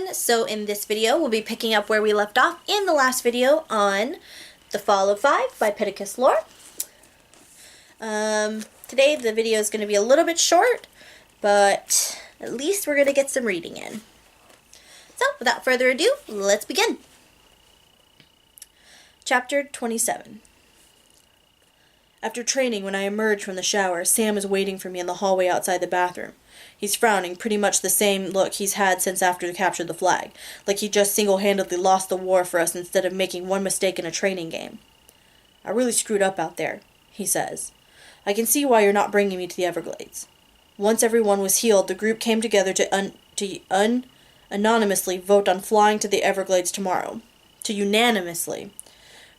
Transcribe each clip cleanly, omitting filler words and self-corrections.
everyone. So in this video, we'll be picking up where we left off in the last video on The Fall of Five by Pittacus Lore. Today the video is going to be a little bit short, but at least we're going to get some reading in. So without further ado, let's begin. Chapter 27. After training, when I emerged from the shower, Sam is waiting for me in the hallway outside the bathroom. He's frowning, pretty much the same look he's had since after he captured the flag, like he just single-handedly lost the war for us instead of making one mistake in a training game. "I really screwed up out there," he says. "I can see why you're not bringing me to the Everglades." Once everyone was healed, the group came together to anonymously vote on flying to the Everglades tomorrow. To unanimously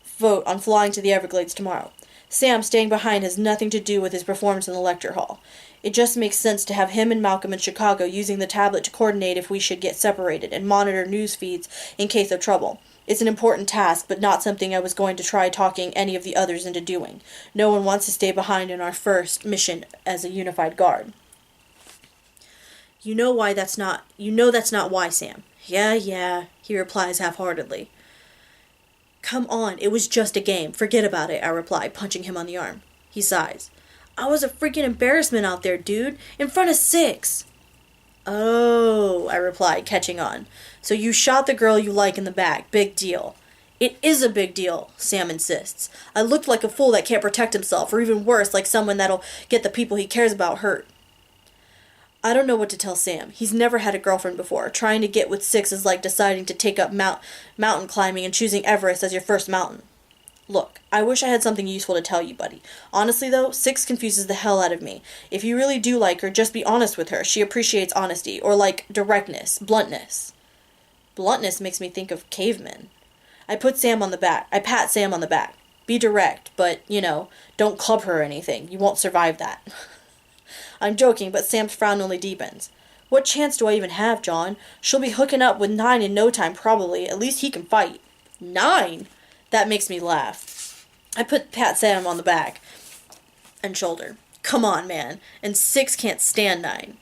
vote on flying to the Everglades tomorrow. Sam staying behind has nothing to do with his performance in the lecture hall. It just makes sense to have him and Malcolm in Chicago using the tablet to coordinate if we should get separated and monitor news feeds in case of trouble. It's an important task, but not something I was going to try talking any of the others into doing. No one wants to stay behind in our first mission as a unified guard. You know that's not why, Sam." Yeah, he replies half-heartedly. "Come on, it was just a game. Forget about it," I reply, punching him on the arm. He sighs. "I was a freaking embarrassment out there, dude. In front of 6. "Oh," I replied, catching on. "So you shot the girl you like in the back. Big deal." "It is a big deal," Sam insists. "I looked like a fool that can't protect himself, or even worse, like someone that'll get the people he cares about hurt." I don't know what to tell Sam. He's never had a girlfriend before. Trying to get with 6 is like deciding to take up mountain climbing and choosing Everest as your first mountain. Look, I wish I had something useful to tell you, buddy. Honestly, though, 6 confuses the hell out of me. If you really do like her, just be honest with her. She appreciates honesty, or like directness, bluntness. Bluntness makes me think of cavemen. I pat Sam on the back. Be direct, but, don't club her or anything. You won't survive that. I'm joking, but Sam's frown only deepens. "What chance do I even have, John? She'll be hooking up with 9 in no time, probably. At least he can fight." 9? That makes me laugh. I pat Sam on the back and shoulder. "Come on, man. And 6 can't stand 9.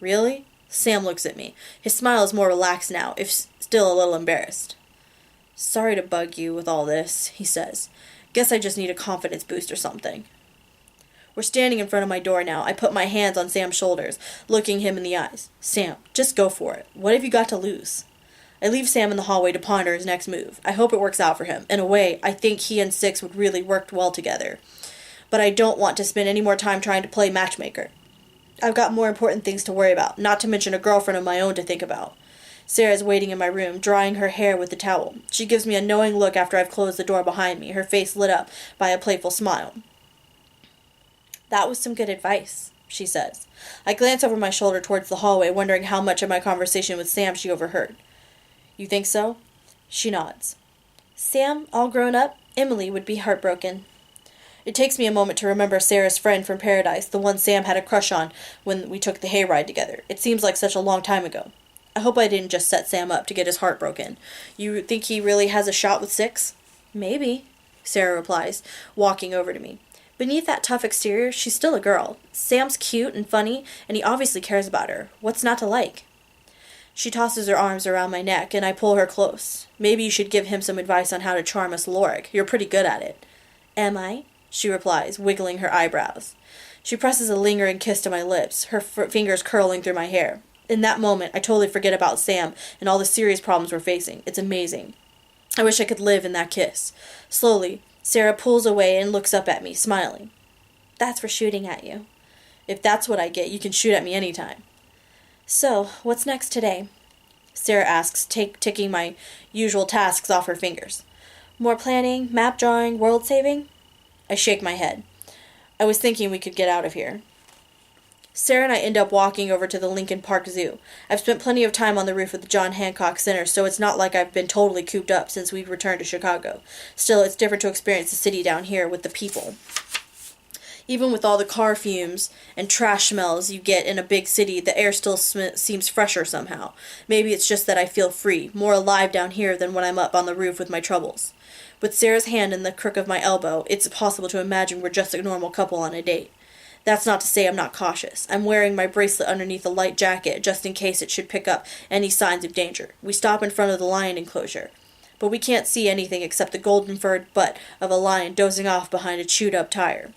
"Really?" Sam looks at me. His smile is more relaxed now, if still a little embarrassed. "Sorry to bug you with all this," he says. "Guess I just need a confidence boost or something." We're standing in front of my door now. I put my hands on Sam's shoulders, looking him in the eyes. "Sam, just go for it. What have you got to lose?" I leave Sam in the hallway to ponder his next move. I hope it works out for him. In a way, I think he and 6 would really work well together. But I don't want to spend any more time trying to play matchmaker. I've got more important things to worry about, not to mention a girlfriend of my own to think about. Sarah's waiting in my room, drying her hair with the towel. She gives me a knowing look after I've closed the door behind me, her face lit up by a playful smile. "That was some good advice," she says. I glance over my shoulder towards the hallway, wondering how much of my conversation with Sam she overheard. "You think so?" She nods. "Sam, all grown up, Emily would be heartbroken." It takes me a moment to remember Sarah's friend from Paradise, the one Sam had a crush on when we took the hayride together. It seems like such a long time ago. I hope I didn't just set Sam up to get his heart broken. "You think he really has a shot with 6? "Maybe," Sarah replies, walking over to me. Beneath that tough exterior, she's still a girl. Sam's cute and funny, and he obviously cares about her. What's not to like? She tosses her arms around my neck, and I pull her close. "Maybe you should give him some advice on how to charm us Lorik. You're pretty good at it." "Am I?" she replies, wiggling her eyebrows. She presses a lingering kiss to my lips, her fingers curling through my hair. In that moment, I totally forget about Sam and all the serious problems we're facing. It's amazing. I wish I could live in that kiss. Slowly, Sarah pulls away and looks up at me, smiling. "That's for shooting at you." "If that's what I get, you can shoot at me anytime." "So, what's next today?" Sarah asks, ticking my usual tasks off her fingers. "More planning, map drawing, world saving?" I shake my head. "I was thinking we could get out of here." Sarah and I end up walking over to the Lincoln Park Zoo. I've spent plenty of time on the roof of the John Hancock Center, so it's not like I've been totally cooped up since we returned to Chicago. Still, it's different to experience the city down here with the people. Even with all the car fumes and trash smells you get in a big city, the air still seems fresher somehow. Maybe it's just that I feel free, more alive down here than when I'm up on the roof with my troubles. With Sarah's hand in the crook of my elbow, it's possible to imagine we're just a normal couple on a date. That's not to say I'm not cautious. I'm wearing my bracelet underneath a light jacket just in case it should pick up any signs of danger. We stop in front of the lion enclosure, but we can't see anything except the golden-furred butt of a lion dozing off behind a chewed-up tire.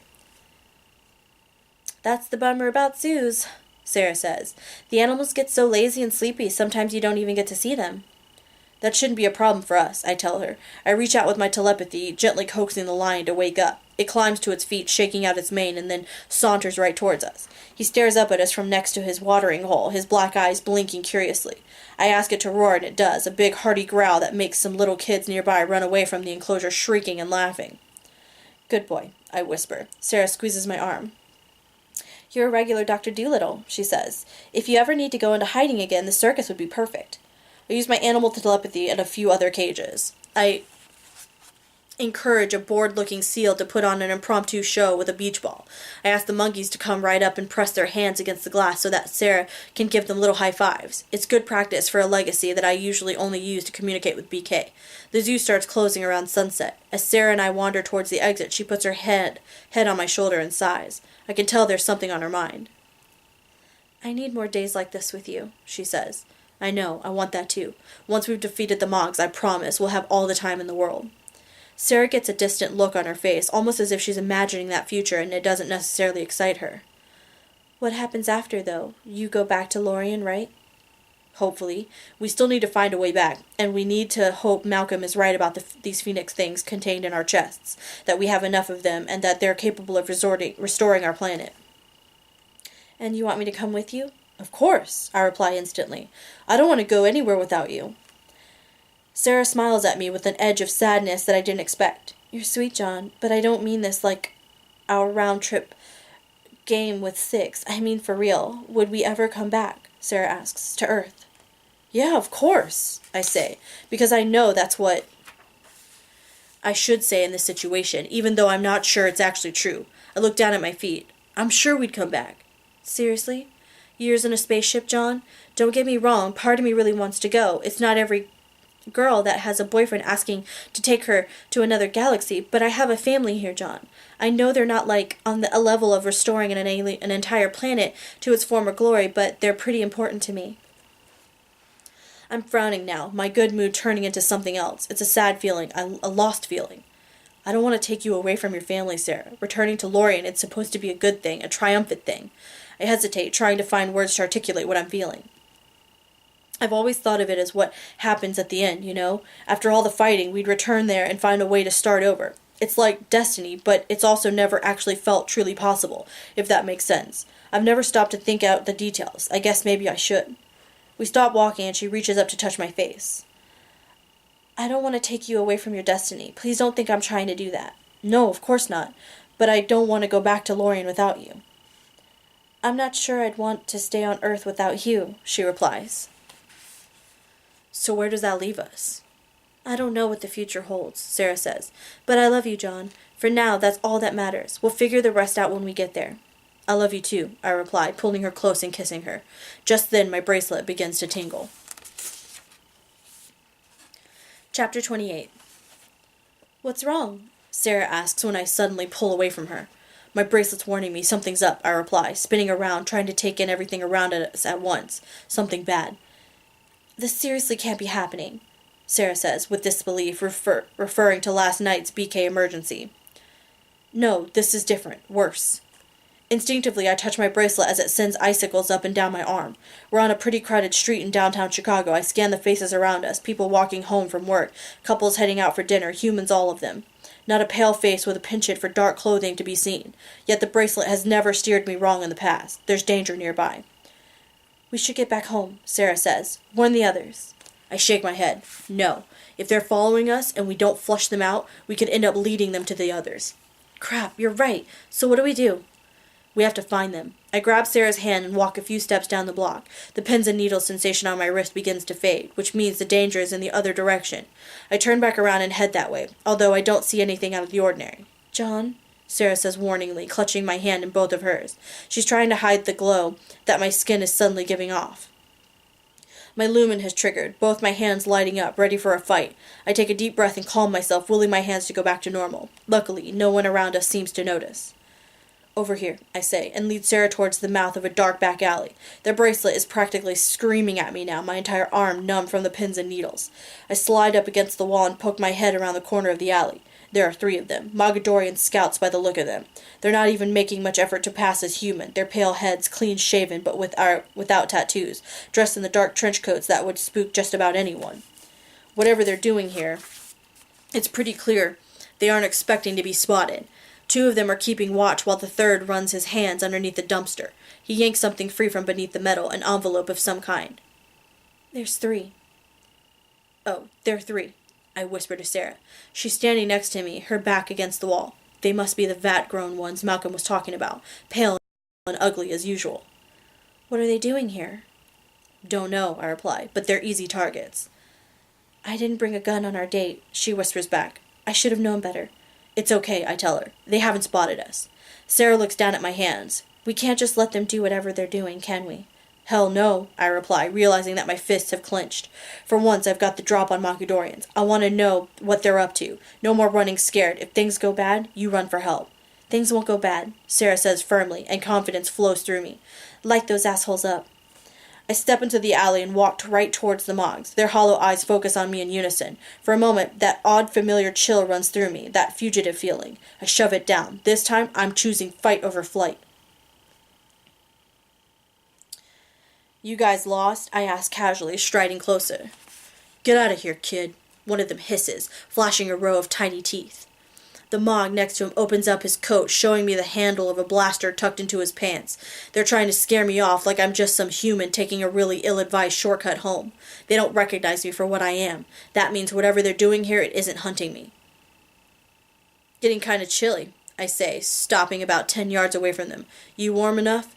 That's the bummer about zoos, Sarah says. The animals get so lazy and sleepy, sometimes you don't even get to see them. That shouldn't be a problem for us, I tell her. I reach out with my telepathy, gently coaxing the lion to wake up. It climbs to its feet, shaking out its mane, and then saunters right towards us. He stares up at us from next to his watering hole, his black eyes blinking curiously. I ask it to roar, and it does, a big hearty growl that makes some little kids nearby run away from the enclosure shrieking and laughing. Good boy, I whisper. Sarah squeezes my arm. You're a regular Dr. Dolittle, she says. If you ever need to go into hiding again, the circus would be perfect. I use my animal telepathy and a few other cages. I encourage a bored-looking seal to put on an impromptu show with a beach ball. I ask the monkeys to come right up and press their hands against the glass so that Sarah can give them little high fives. It's good practice for a legacy that I usually only use to communicate with BK. The zoo starts closing around sunset. As Sarah and I wander towards the exit, she puts her head on my shoulder and sighs. I can tell there's something on her mind. I need more days like this with you, she says. I know, I want that too. Once we've defeated the Mogs, I promise we'll have all the time in the world. Sarah gets a distant look on her face, almost as if she's imagining that future and it doesn't necessarily excite her. What happens after, though? You go back to Lorien, right? Hopefully. We still need to find a way back, and we need to hope Malcolm is right about these phoenix things contained in our chests, that we have enough of them, and that they're capable of restoring our planet. And you want me to come with you? Of course, I reply instantly. I don't want to go anywhere without you. Sarah smiles at me with an edge of sadness that I didn't expect. You're sweet, John, but I don't mean this like our round-trip game with Six. I mean for real. Would we ever come back, Sarah asks, to Earth? Yeah, of course, I say, because I know that's what I should say in this situation, even though I'm not sure it's actually true. I look down at my feet. I'm sure we'd come back. Seriously? Years in a spaceship, John? Don't get me wrong, part of me really wants to go. It's not every girl that has a boyfriend asking to take her to another galaxy, but I have a family here, John. I know they're not like on a level of restoring an entire planet to its former glory, but they're pretty important to me. I'm frowning now, my good mood turning into something else. It's a sad feeling, a lost feeling. I don't want to take you away from your family, Sarah. Returning to Lorien, it's supposed to be a good thing, a triumphant thing. I hesitate, trying to find words to articulate what I'm feeling. I've always thought of it as what happens at the end, you know? After all the fighting, we'd return there and find a way to start over. It's like destiny, but it's also never actually felt truly possible, if that makes sense. I've never stopped to think out the details. I guess maybe I should. We stop walking and she reaches up to touch my face. I don't want to take you away from your destiny. Please don't think I'm trying to do that. No, of course not. But I don't want to go back to Lorien without you. I'm not sure I'd want to stay on Earth without you, she replies. So where does that leave us? I don't know what the future holds, Sarah says. But I love you, John. For now, that's all that matters. We'll figure the rest out when we get there. I love you too, I reply, pulling her close and kissing her. Just then, my bracelet begins to tingle. Chapter 28. What's wrong? Sarah asks when I suddenly pull away from her. My bracelet's warning me something's up, I reply, spinning around, trying to take in everything around us at once. Something bad. This seriously can't be happening, Sarah says, with disbelief, referring to last night's BK emergency. No, this is different. Worse. Instinctively, I touch my bracelet as it sends icicles up and down my arm. We're on a pretty crowded street in downtown Chicago. I scan the faces around us, people walking home from work, couples heading out for dinner, humans all of them. Not a pale face with a penchant for dark clothing to be seen. Yet the bracelet has never steered me wrong in the past. There's danger nearby. We should get back home, Sarah says. Warn the others. I shake my head. No. If they're following us and we don't flush them out, we could end up leading them to the others. Crap, you're right. So what do we do? We have to find them. I grab Sarah's hand and walk a few steps down the block. The pins and needles sensation on my wrist begins to fade, which means the danger is in the other direction. I turn back around and head that way, although I don't see anything out of the ordinary. John, Sarah says warningly, clutching my hand in both of hers. She's trying to hide the glow that my skin is suddenly giving off. My lumen has triggered, both my hands lighting up, ready for a fight. I take a deep breath and calm myself, willing my hands to go back to normal. Luckily, no one around us seems to notice. Over here, I say, and lead Sarah towards the mouth of a dark back alley. The bracelet is practically screaming at me now, my entire arm numb from the pins and needles. I slide up against the wall and poke my head around the corner of the alley. There are 3 of them, Mogadorian scouts by the look of them. They're not even making much effort to pass as human, their pale heads clean-shaven but without tattoos, dressed in the dark trench coats that would spook just about anyone. Whatever they're doing here, it's pretty clear they aren't expecting to be spotted. 2 of them are keeping watch while the 3rd runs his hands underneath the dumpster. He yanks something free from beneath the metal, an envelope of some kind. There's 3. Oh, there are 3, I whisper to Sarah. She's standing next to me, her back against the wall. They must be the vat-grown ones Malcolm was talking about, pale and ugly as usual. What are they doing here? Don't know, I reply, but they're easy targets. I didn't bring a gun on our date, she whispers back. I should have known better. It's okay, I tell her. They haven't spotted us. Sarah looks down at my hands. We can't just let them do whatever they're doing, can we? Hell no, I reply, realizing that my fists have clenched. For once, I've got the drop on Mogadorians. I want to know what they're up to. No more running scared. If things go bad, you run for help. Things won't go bad, Sarah says firmly, and confidence flows through me. Light those assholes up. I step into the alley and walk right towards the Mogs. Their hollow eyes focus on me in unison. For a moment, that odd familiar chill runs through me, that fugitive feeling. I shove it down. This time, I'm choosing fight over flight. You guys lost? I ask casually, striding closer. Get out of here, kid, one of them hisses, flashing a row of tiny teeth. The Mog next to him opens up his coat, showing me the handle of a blaster tucked into his pants. They're trying to scare me off like I'm just some human taking a really ill-advised shortcut home. They don't recognize me for what I am. That means whatever they're doing here, it isn't hunting me. Getting kind of chilly, I say, stopping about 10 yards away from them. You warm enough?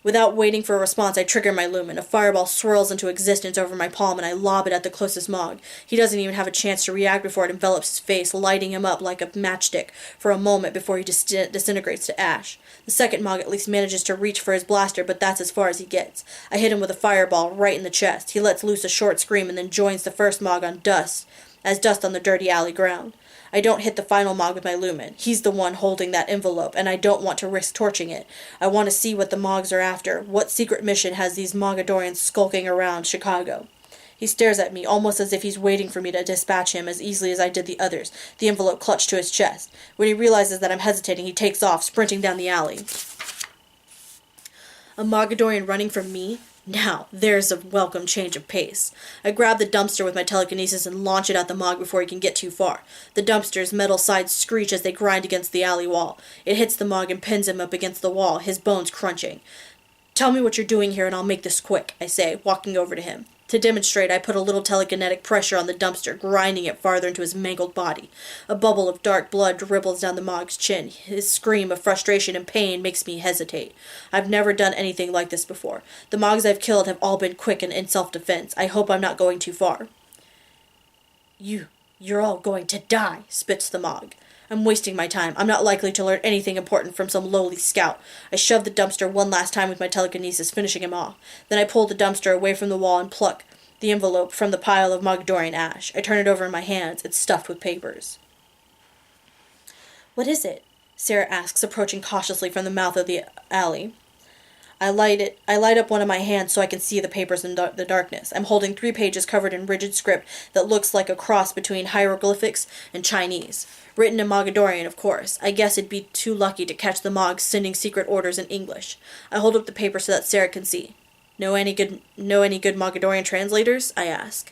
Without waiting for a response, I trigger my lumen. A fireball swirls into existence over my palm, and I lob it at the closest Mog. He doesn't even have a chance to react before it envelops his face, lighting him up like a matchstick for a moment before he disintegrates to ash. The second Mog at least manages to reach for his blaster, but that's as far as he gets. I hit him with a fireball right in the chest. He lets loose a short scream and then joins the first Mog on dust on the dirty alley ground. I don't hit the final Mog with my lumen. He's the one holding that envelope, and I don't want to risk torching it. I want to see what the Mogs are after. What secret mission has these Mogadorians skulking around Chicago? He stares at me, almost as if he's waiting for me to dispatch him as easily as I did the others, the envelope clutched to his chest. When he realizes that I'm hesitating, he takes off, sprinting down the alley. A Mogadorian running from me? Now, there's a welcome change of pace. I grab the dumpster with my telekinesis and launch it at the Mog before he can get too far. The dumpster's metal sides screech as they grind against the alley wall. It hits the Mog and pins him up against the wall, his bones crunching. Tell me what you're doing here and I'll make this quick, I say, walking over to him. To demonstrate, I put a little telekinetic pressure on the dumpster, grinding it farther into his mangled body. A bubble of dark blood dribbles down the Mog's chin. His scream of frustration and pain makes me hesitate. I've never done anything like this before. The Mogs I've killed have all been quick and in self-defense. I hope I'm not going too far. You're all going to die, spits the Mog. I'm wasting my time. I'm not likely to learn anything important from some lowly scout. I shove the dumpster one last time with my telekinesis, finishing him off. Then I pull the dumpster away from the wall and pluck the envelope from the pile of Mogadorian ash. I turn it over in my hands. It's stuffed with papers. What is it? Sarah asks, approaching cautiously from the mouth of the alley. I light up one of my hands so I can see the papers in the darkness. I'm holding 3 pages covered in rigid script that looks like a cross between hieroglyphics and Chinese. Written in Mogadorian, of course. I guess it'd be too lucky to catch the Mogs sending secret orders in English. I hold up the paper so that Sarah can see. Know any good Mogadorian translators? I ask.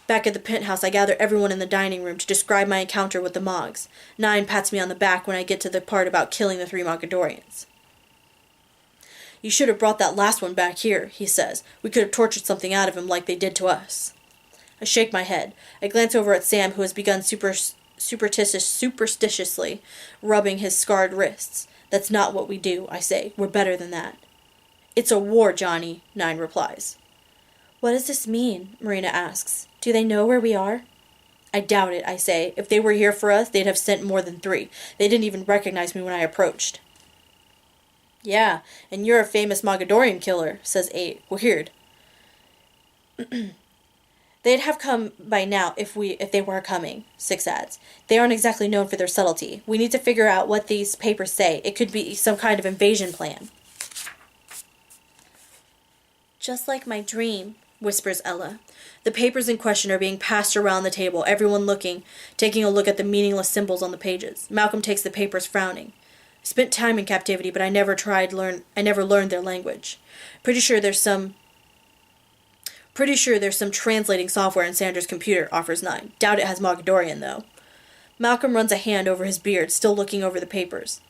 Back at the penthouse, I gather everyone in the dining room to describe my encounter with the Mogs. 9 pats me on the back when I get to the part about killing the 3 Mogadorians. You should have brought that last one back here, he says. We could have tortured something out of him like they did to us. I shake my head. I glance over at Sam, who has begun superstitiously rubbing his scarred wrists. That's not what we do, I say. We're better than that. It's a war, Johnny, 9 replies. What does this mean? Marina asks. Do they know where we are? I doubt it, I say. If they were here for us, they'd have sent more than 3. They didn't even recognize me when I approached. Yeah, and you're a famous Mogadorian killer, says 8. Weird. They'd have come by now if they were coming, Six adds. They aren't exactly known for their subtlety. We need to figure out what these papers say. It could be some kind of invasion plan. Just like my dream, whispers Ella. The papers in question are being passed around the table, everyone taking a look at the meaningless symbols on the pages. Malcolm takes the papers, frowning. I spent time in captivity, but I never learned their language. Pretty sure there's some translating software in Sanders' computer, offers Nine. Doubt it has Mogadorian, though. Malcolm runs a hand over his beard, still looking over the papers.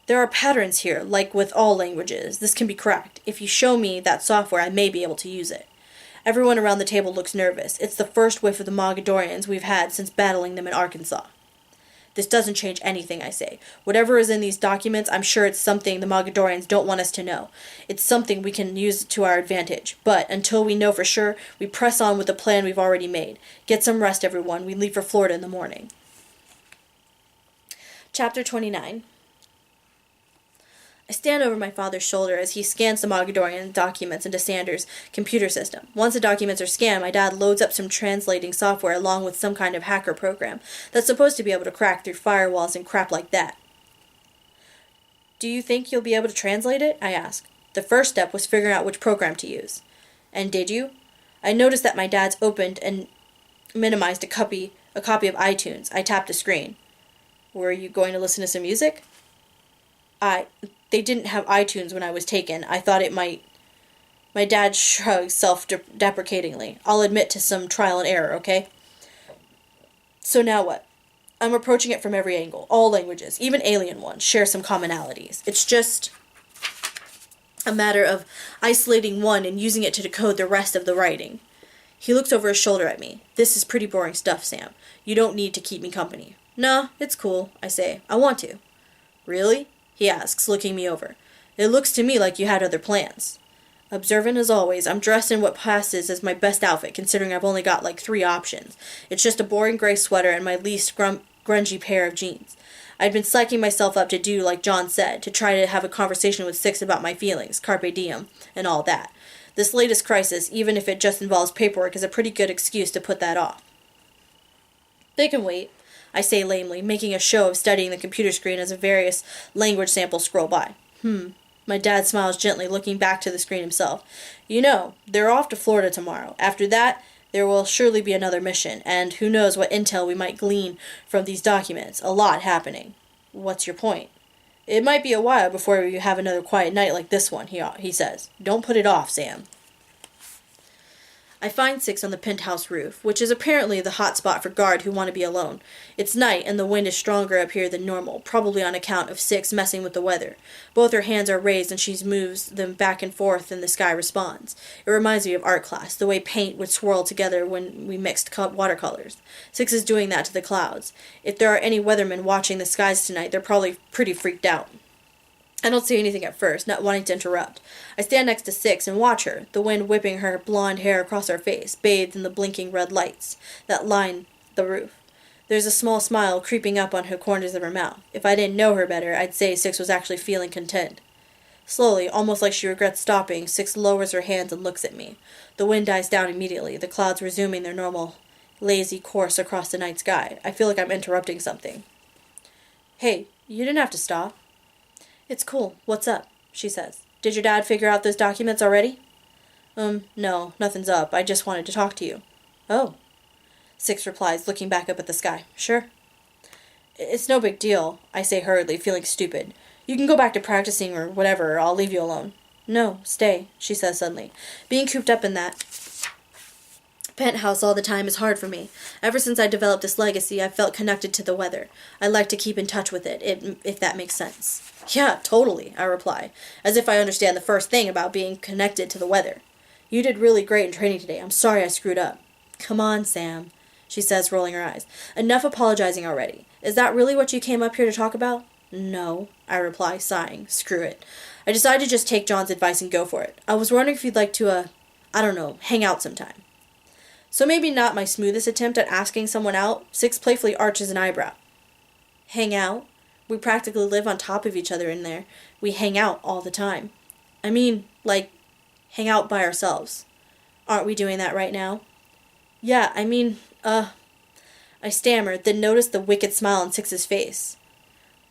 There are patterns here, like with all languages. This can be cracked. If you show me that software, I may be able to use it. Everyone around the table looks nervous. It's the first whiff of the Mogadorians we've had since battling them in Arkansas. This doesn't change anything, I say. Whatever is in these documents, I'm sure it's something the Mogadorians don't want us to know. It's something we can use to our advantage. But until we know for sure, we press on with the plan we've already made. Get some rest, everyone. We leave for Florida in the morning. Chapter 29. I stand over my father's shoulder as he scans the Mogadorian documents into Sanders' computer system. Once the documents are scanned, my dad loads up some translating software along with some kind of hacker program that's supposed to be able to crack through firewalls and crap like that. Do you think you'll be able to translate it? I ask. The first step was figuring out which program to use. And did you? I noticed that my dad's opened and minimized a copy of iTunes. I tapped a screen. Were you going to listen to some music? They didn't have iTunes when I was taken. I thought it might. My dad shrugged self-deprecatingly. I'll admit to some trial and error, okay? So now what? I'm approaching it from every angle. All languages, even alien ones, share some commonalities. It's just a matter of isolating one and using it to decode the rest of the writing. He looks over his shoulder at me. This is pretty boring stuff, Sam. You don't need to keep me company. Nah, it's cool, I say. I want to. Really? He asks, looking me over. It looks to me like you had other plans. Observant as always, I'm dressed in what passes as my best outfit, considering I've only got like 3 options. It's just a boring gray sweater and my least grungy pair of jeans. I'd been psyching myself up to do like John said, to try to have a conversation with Six about my feelings, carpe diem, and all that. This latest crisis, even if it just involves paperwork, is a pretty good excuse to put that off. They can wait, I say lamely, making a show of studying the computer screen as various language samples scroll by. My dad smiles gently, looking back to the screen himself. You know, they're off to Florida tomorrow. After that, there will surely be another mission, and who knows what intel we might glean from these documents. A lot happening. What's your point? It might be a while before you have another quiet night like this one, he says. Don't put it off, Sam. I find Six on the penthouse roof, which is apparently the hot spot for guard who want to be alone. It's night, and the wind is stronger up here than normal, probably on account of Six messing with the weather. Both her hands are raised, and she moves them back and forth, and the sky responds. It reminds me of art class, the way paint would swirl together when we mixed watercolors. Six is doing that to the clouds. If there are any weathermen watching the skies tonight, they're probably pretty freaked out. I don't say anything at first, not wanting to interrupt. I stand next to Six and watch her, the wind whipping her blonde hair across her face, bathed in the blinking red lights that line the roof. There's a small smile creeping up on her corners of her mouth. If I didn't know her better, I'd say Six was actually feeling content. Slowly, almost like she regrets stopping, Six lowers her hands and looks at me. The wind dies down immediately, the clouds resuming their normal, lazy course across the night sky. I feel like I'm interrupting something. Hey, you didn't have to stop. It's cool. What's up? She says. Did your dad figure out those documents already? No, nothing's up. I just wanted to talk to you. Oh. Six replies, looking back up at the sky. Sure. It's no big deal, I say hurriedly, feeling stupid. You can go back to practicing or whatever, or I'll leave you alone. No, stay, she says suddenly. Being cooped up in that penthouse all the time is hard for me. Ever since I developed this legacy, I've felt connected to the weather. I like to keep in touch with it, if that makes sense. Yeah, totally, I reply, as if I understand the first thing about being connected to the weather. You did really great in training today. I'm sorry I screwed up. Come on, Sam, she says, rolling her eyes. Enough apologizing already. Is that really what you came up here to talk about? No, I reply, sighing. Screw it. I decided to just take John's advice and go for it. I was wondering if you'd like to, hang out sometime. So maybe not my smoothest attempt at asking someone out, Six playfully arches an eyebrow. Hang out? We practically live on top of each other in there. We hang out all the time. I mean, like, hang out by ourselves. Aren't we doing that right now? Yeah, I mean, I stammered, then noticed the wicked smile on Six's face.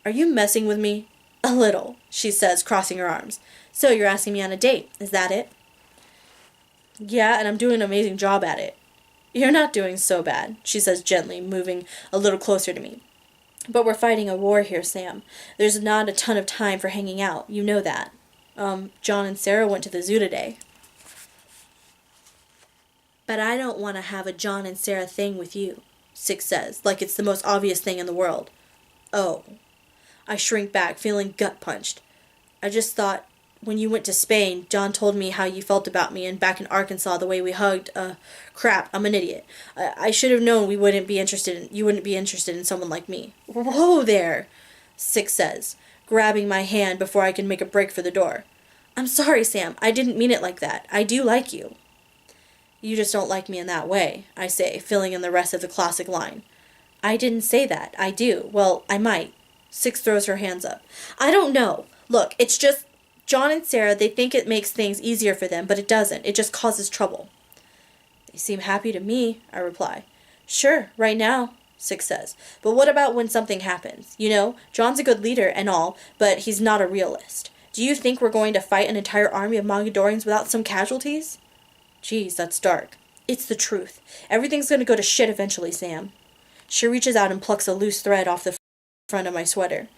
Are you messing with me? A little, she says, crossing her arms. So you're asking me on a date, is that it? Yeah, and I'm doing an amazing job at it. You're not doing so bad, she says gently, moving a little closer to me. But we're fighting a war here, Sam. There's not a ton of time for hanging out. You know that. John and Sarah went to the zoo today. But I don't want to have a John and Sarah thing with you, Six says, like it's the most obvious thing in the world. Oh. I shrink back, feeling gut-punched. I just thought, when you went to Spain, John told me how you felt about me, and back in Arkansas, the way we hugged. Crap, I'm an idiot. I should have known you wouldn't be interested in someone like me. Whoa there, Six says, grabbing my hand before I can make a break for the door. I'm sorry, Sam. I didn't mean it like that. I do like you. You just don't like me in that way, I say, filling in the rest of the classic line. I didn't say that. I do. Well, I might. Six throws her hands up. I don't know. Look, it's just John and Sarah, they think it makes things easier for them, but it doesn't. It just causes trouble. They seem happy to me, I reply. Sure, right now, Six says. But what about when something happens? You know, John's a good leader and all, but he's not a realist. Do you think we're going to fight an entire army of Mogadorians without some casualties? Geez, that's dark. It's the truth. Everything's going to go to shit eventually, Sam. She reaches out and plucks a loose thread off the front of my sweater.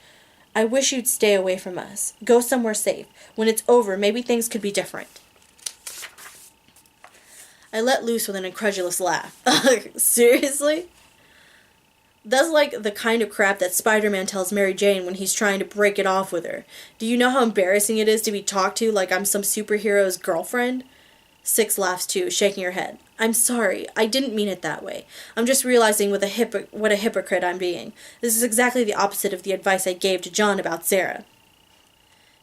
I wish you'd stay away from us. Go somewhere safe. When it's over, maybe things could be different. I let loose with an incredulous laugh. Seriously? That's like the kind of crap that Spider-Man tells Mary Jane when he's trying to break it off with her. Do you know how embarrassing it is to be talked to like I'm some superhero's girlfriend? Six laughs too, shaking her head. I'm sorry. I didn't mean it that way. I'm just realizing what a hypocrite I'm being. This is exactly the opposite of the advice I gave to John about Sarah.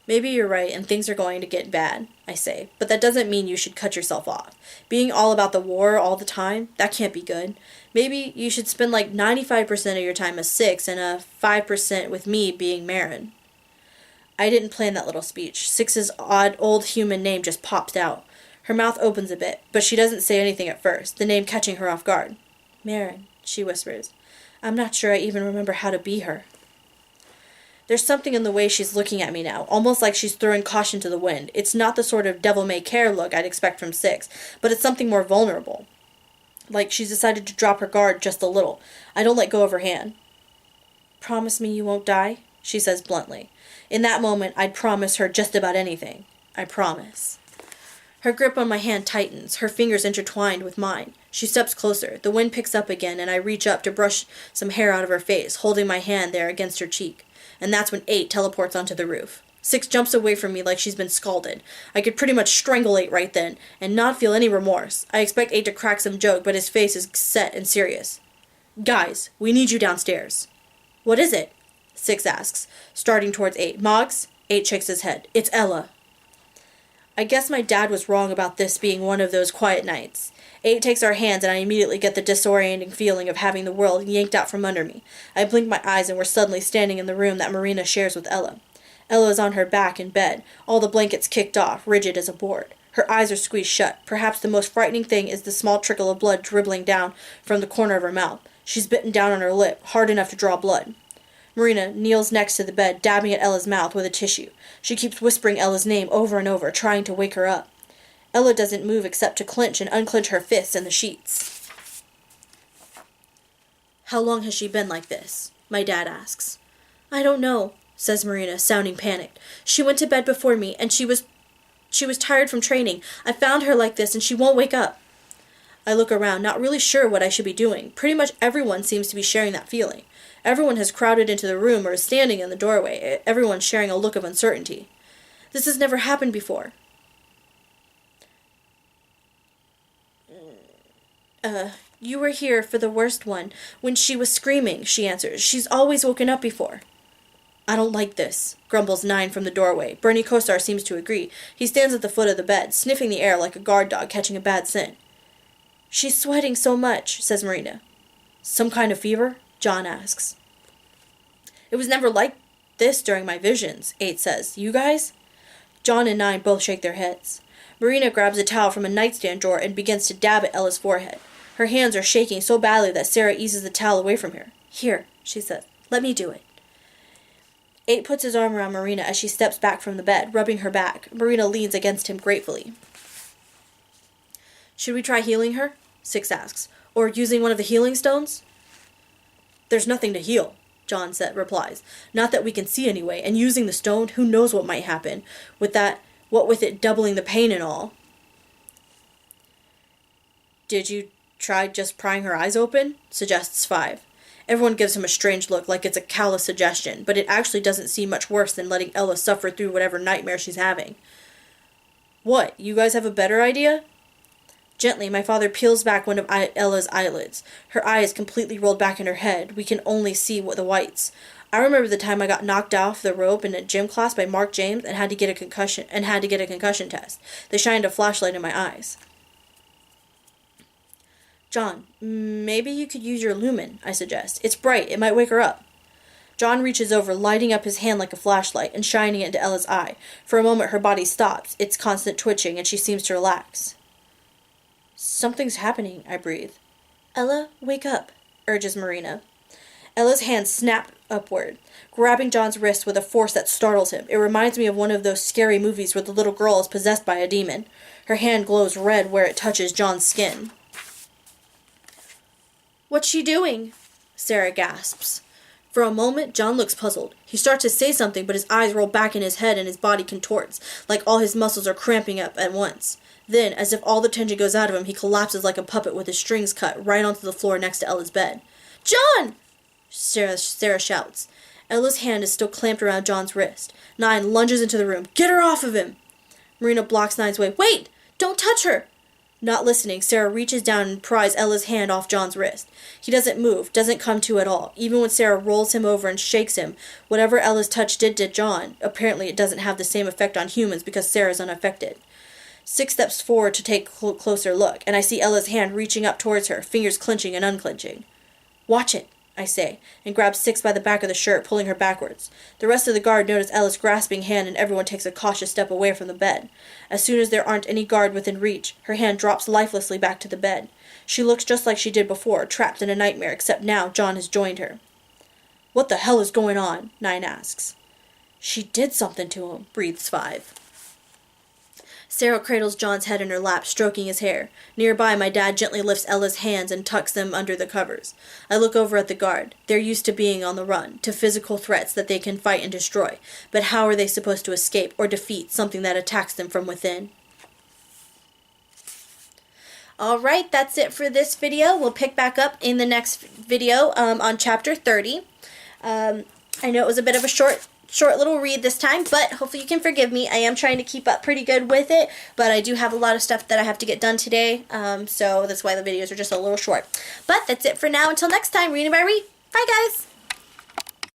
Maybe you're right and things are going to get bad, I say, but that doesn't mean you should cut yourself off. Being all about the war all the time, that can't be good. Maybe you should spend like 95% of your time as Six and 5% with me being Marin. I didn't plan that little speech. Six's odd old human name just popped out. Her mouth opens a bit, but she doesn't say anything at first, the name catching her off guard. Marin, she whispers. I'm not sure I even remember how to be her. There's something in the way she's looking at me now, almost like she's throwing caution to the wind. It's not the sort of devil-may-care look I'd expect from Six, but it's something more vulnerable. Like she's decided to drop her guard just a little. I don't let go of her hand. Promise me you won't die, she says bluntly. In that moment, I'd promise her just about anything. I promise. Her grip on my hand tightens, her fingers intertwined with mine. She steps closer. The wind picks up again, and I reach up to brush some hair out of her face, holding my hand there against her cheek. And that's when 8 teleports onto the roof. 6 jumps away from me like she's been scalded. I could pretty much strangle 8 right then, and not feel any remorse. I expect 8 to crack some joke, but his face is set and serious. Guys, we need you downstairs. What is it? 6 asks, starting towards 8. Mogs? 8 shakes his head. It's Ella. I guess my dad was wrong about this being one of those quiet nights. 8 takes our hands, and I immediately get the disorienting feeling of having the world yanked out from under me. I blink my eyes, and we're suddenly standing in the room that Marina shares with Ella. Ella is on her back in bed, all the blankets kicked off, rigid as a board. Her eyes are squeezed shut. Perhaps the most frightening thing is the small trickle of blood dribbling down from the corner of her mouth. She's bitten down on her lip, hard enough to draw blood. Marina kneels next to the bed, dabbing at Ella's mouth with a tissue. She keeps whispering Ella's name over and over, trying to wake her up. Ella doesn't move except to clench and unclench her fists in the sheets. How long has she been like this? My dad asks. I don't know, says Marina, sounding panicked. She went to bed before me, and she was tired from training. I found her like this, and she won't wake up. I look around, not really sure what I should be doing. Pretty much everyone seems to be sharing that feeling. Everyone has crowded into the room or is standing in the doorway. Everyone's sharing a look of uncertainty. This has never happened before. You were here for the worst one, when she was screaming, she answers. She's always woken up before. I don't like this, grumbles 9 from the doorway. Bernie Kosar seems to agree. He stands at the foot of the bed, sniffing the air like a guard dog catching a bad scent. She's sweating so much, says Marina. Some kind of fever? John asks. It was never like this during my visions, 8 says. You guys? John and 9 both shake their heads. Marina grabs a towel from a nightstand drawer and begins to dab at Ella's forehead. Her hands are shaking so badly that Sarah eases the towel away from her. "Here," she says. "Let me do it." 8 puts his arm around Marina as she steps back from the bed, rubbing her back. Marina leans against him gratefully. "Should we try healing her?" 6 asks. "Or using one of the healing stones?" "There's nothing to heal," John replies. "Not that we can see anyway, and using the stone, who knows what might happen. What with it doubling the pain and all." "Did you try just prying her eyes open?" suggests 5. Everyone gives him a strange look, like it's a callous suggestion, but it actually doesn't seem much worse than letting Ella suffer through whatever nightmare she's having. "What, you guys have a better idea?" Gently, my father peels back one of Ella's eyelids. Her eye is completely rolled back in her head. We can only see the whites. I remember the time I got knocked off the rope in a gym class by Mark James and had to get a concussion test. They shined a flashlight in my eyes. "John, maybe you could use your lumen," I suggest. "It's bright. It might wake her up." John reaches over, lighting up his hand like a flashlight and shining it into Ella's eye. For a moment her body stops, its constant twitching, and she seems to relax. "Something's happening," I breathe. "Ella, wake up," urges Marina. Ella's hands snap upward, grabbing John's wrist with a force that startles him. It reminds me of one of those scary movies where the little girl is possessed by a demon. Her hand glows red where it touches John's skin. "What's she doing?" Sarah gasps. For a moment, John looks puzzled. He starts to say something, but his eyes roll back in his head and his body contorts, like all his muscles are cramping up at once. Then, as if all the tension goes out of him, he collapses like a puppet with his strings cut right onto the floor next to Ella's bed. "John!" Sarah shouts. Ella's hand is still clamped around John's wrist. 9 lunges into the room. "Get her off of him!" Marina blocks 9's way. "Wait! Don't touch her!" Not listening, Sarah reaches down and pries Ella's hand off John's wrist. He doesn't move, doesn't come to at all. Even when Sarah rolls him over and shakes him, whatever Ella's touch did to John, apparently it doesn't have the same effect on humans because Sarah's unaffected. 6 steps forward to take a closer look, and I see Ella's hand reaching up towards her, fingers clenching and unclenching. "Watch it," I say, and grab 6 by the back of the shirt, pulling her backwards. The rest of the guard notice Ella's grasping hand, and everyone takes a cautious step away from the bed. As soon as there aren't any guard within reach, her hand drops lifelessly back to the bed. She looks just like she did before, trapped in a nightmare, except now John has joined her. "What the hell is going on?" 9 asks. "She did something to him," breathes 5. Sarah cradles John's head in her lap, stroking his hair. Nearby, my dad gently lifts Ella's hands and tucks them under the covers. I look over at the guard. They're used to being on the run, to physical threats that they can fight and destroy. But how are they supposed to escape or defeat something that attacks them from within? Alright, that's it for this video. We'll pick back up in the next video on chapter 30. I know it was a bit of a short little read this time, but hopefully you can forgive me. I am trying to keep up pretty good with it, but I do have a lot of stuff that I have to get done today, so that's why the videos are just a little short. But that's it for now. Until next time, reading by Reed. Bye, guys!